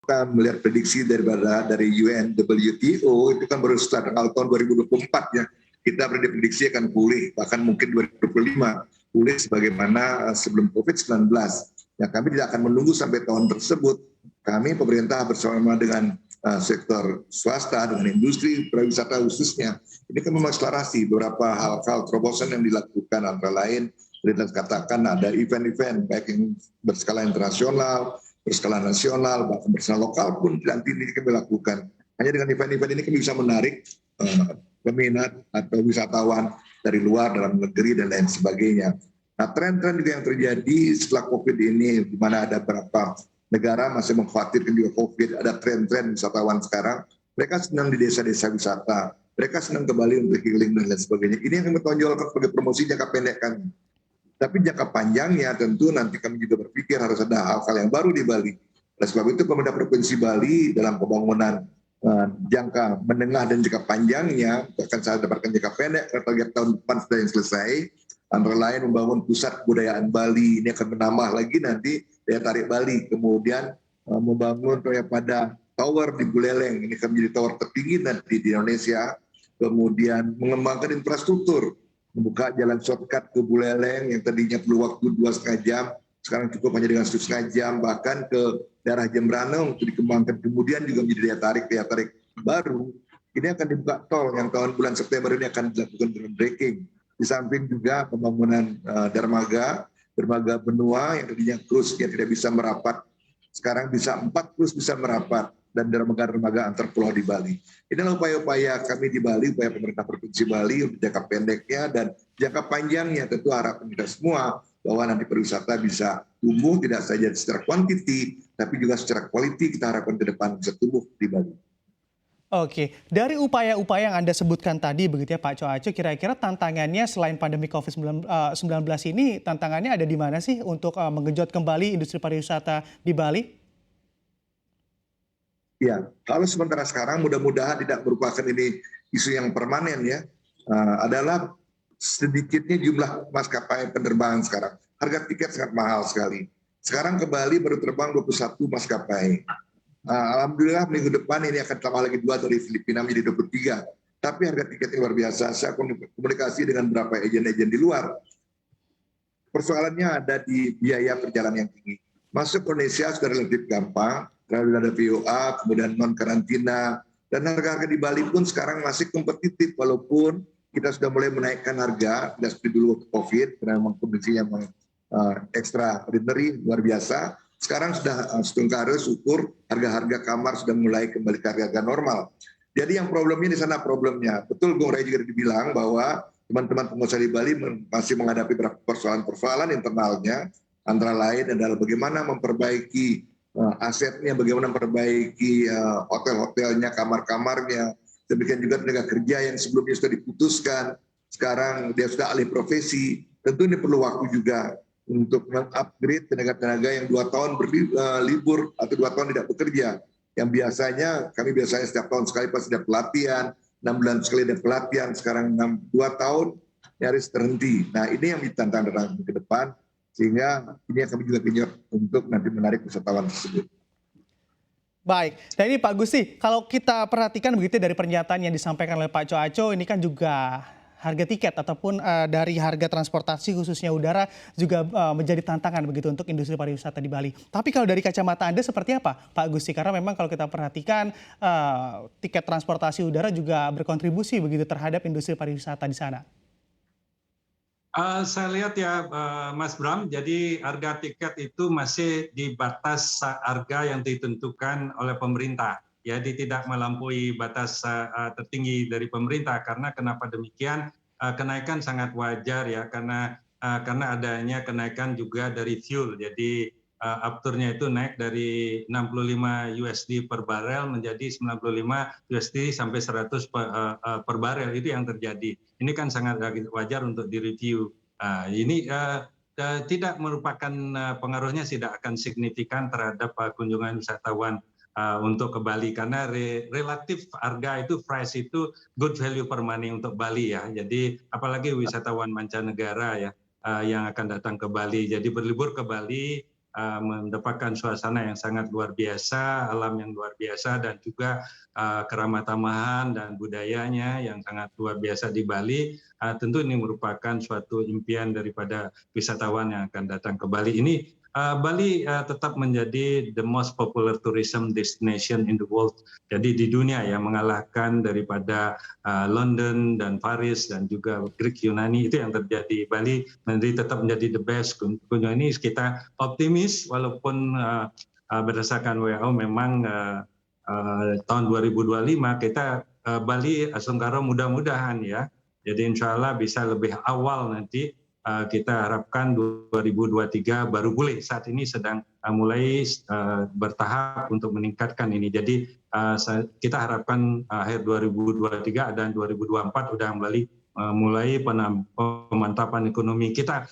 kita melihat prediksi dari UNWTO itu kan baru setelah tahun 2024 ya, kita prediksi akan pulih, bahkan mungkin 2025 pulih sebagaimana sebelum COVID-19. Ya, kami tidak akan menunggu sampai tahun tersebut. Kami pemerintah bersama dengan sektor swasta, dengan industri pariwisata khususnya, ini kan mengakselerasi beberapa hal-hal terobosan yang dilakukan, antara lain kita katakan ada event-event baik yang berskala internasional, berskala nasional, bahkan berskala lokal pun nanti ini kami lakukan. Hanya dengan event-event ini kami bisa menarik peminat atau wisatawan dari luar, dalam negeri, dan lain sebagainya. Nah, tren-tren juga yang terjadi setelah COVID ini, di mana ada beberapa negara masih mengkhawatirkan juga COVID, ada tren-tren wisatawan sekarang, mereka senang di desa-desa wisata, mereka senang ke Bali untuk healing dan lain sebagainya. Ini yang kami tonjolkan sebagai promosi jangka pendek kami. Tapi jangka panjangnya tentu nanti kami juga berpikir harus ada hal-hal yang baru di Bali. Oleh sebab itu pemerintah Provinsi Bali dalam pembangunan jangka menengah dan jangka panjangnya, bahkan saya dapatkan jangka pendek, target tahun depan sudah yang selesai, antara lain membangun pusat kebudayaan Bali, ini akan menambah lagi nanti daya tarik Bali, kemudian membangun pada tower di Buleleng, ini akan menjadi tower tertinggi nanti di Indonesia, kemudian mengembangkan infrastruktur, membuka jalan shortcut ke Buleleng yang tadinya perlu waktu 2,5 jam, sekarang cukup hanya dengan 1,5 jam, bahkan ke daerah Jembrana untuk dikembangkan, kemudian juga menjadi daya tarik baru. Ini akan dibuka tol yang tahun bulan September ini akan dilakukan groundbreaking. Di samping juga pembangunan dermaga benua yang tadinya krus yang tidak bisa merapat, sekarang bisa 4 krus bisa merapat, dan dermaga antar pulau di Bali. Inilah upaya-upaya kami di Bali, upaya pemerintah Provinsi Bali untuk jangka pendeknya dan jangka panjangnya. Tentu harapan kita semua bahwa nanti pariwisata bisa tumbuh tidak saja secara kuantiti, tapi juga secara quality. Kita harapkan ke depan bisa tumbuh di Bali. Oke, dari upaya-upaya yang Anda sebutkan tadi begitu ya Pak Coaco, kira-kira tantangannya selain pandemi COVID-19 ini, tantangannya ada di mana sih untuk menggenjot kembali industri pariwisata di Bali? Ya, kalau sementara sekarang mudah-mudahan tidak merupakan ini isu yang permanen ya, adalah sedikitnya jumlah maskapai penerbangan sekarang. Harga tiket sangat mahal sekali. Sekarang ke Bali baru terbang 21 maskapai. Alhamdulillah minggu depan ini akan tambah lagi 2 dari Filipina menjadi 23. Tapi harga tiketnya luar biasa. Saya komunikasi dengan beberapa agen-agen di luar. Persoalannya ada di biaya perjalanan yang tinggi. Masuk ke Indonesia sudah relatif gampang, karena ada VOA, kemudian non-karantina, dan harga-harga di Bali pun sekarang masih kompetitif, walaupun kita sudah mulai menaikkan harga, tidak seperti dulu waktu COVID, karena memang kondisinya extraordinary, luar biasa. Sekarang sudah setengah syukur harga-harga kamar sudah mulai kembali ke harga normal. Jadi yang problemnya di sana problemnya. Betul Bung Ray juga dibilang bahwa teman-teman pengusaha di Bali masih menghadapi beberapa persoalan internalnya. Antara lain adalah bagaimana memperbaiki asetnya, bagaimana memperbaiki hotel-hotelnya, kamar-kamarnya. Demikian juga tenaga kerja yang sebelumnya sudah diputuskan, sekarang dia sudah alih profesi. Tentu ini perlu waktu juga untuk mengupgrade tenaga-tenaga yang 2 tahun berlibur atau 2 tahun tidak bekerja. Yang kami biasanya setiap tahun sekali pasti ada pelatihan, 6 bulan sekali ada pelatihan, sekarang 2 tahun nyaris terhenti. Nah ini yang ditantang dalam ke depan, sehingga ini yang kami juga genjot untuk nanti menarik wisatawan tersebut. Baik, dan ini Pak Gusti, kalau kita perhatikan begitu dari pernyataan yang disampaikan oleh Pak Coaco, ini kan juga harga tiket ataupun dari harga transportasi khususnya udara juga menjadi tantangan begitu untuk industri pariwisata di Bali. Tapi kalau dari kacamata Anda seperti apa Pak Gusti? Karena memang kalau kita perhatikan tiket transportasi udara juga berkontribusi begitu terhadap industri pariwisata di sana. Saya lihat ya Mas Bram, jadi harga tiket itu masih di batas harga yang ditentukan oleh pemerintah. Jadi tidak melampaui batas tertinggi dari pemerintah, karena kenapa demikian, kenaikan sangat wajar ya, karena adanya kenaikan juga dari fuel. Jadi afturnya itu naik dari 65 USD per barel menjadi 95 USD sampai 100 per barel, itu yang terjadi. Ini kan sangat wajar untuk direview. Ini tidak merupakan pengaruhnya tidak akan signifikan terhadap kunjungan wisatawan untuk ke Bali, karena relatif harga itu price itu good value for money untuk Bali ya. Jadi apalagi wisatawan mancanegara ya yang akan datang ke Bali. Jadi berlibur ke Bali mendapatkan suasana yang sangat luar biasa, alam yang luar biasa, dan juga keramah tamahan dan budayanya yang sangat luar biasa di Bali. Tentu ini merupakan suatu impian daripada wisatawan yang akan datang ke Bali. Ini Bali tetap menjadi the most popular tourism destination in the world. Jadi di dunia ya, mengalahkan daripada London dan Paris dan juga Greek Yunani, itu yang terjadi. Bali tetap menjadi the best kunjungan. Ini kita optimis walaupun berdasarkan WHO memang tahun 2025 kita Bali Asungkaro mudah-mudahan ya. Jadi insya Allah bisa lebih awal nanti. Kita harapkan 2023 baru boleh. Saat ini sedang mulai bertahap untuk meningkatkan ini. Jadi kita harapkan akhir 2023 dan 2024 sudah mulai pemantapan ekonomi kita.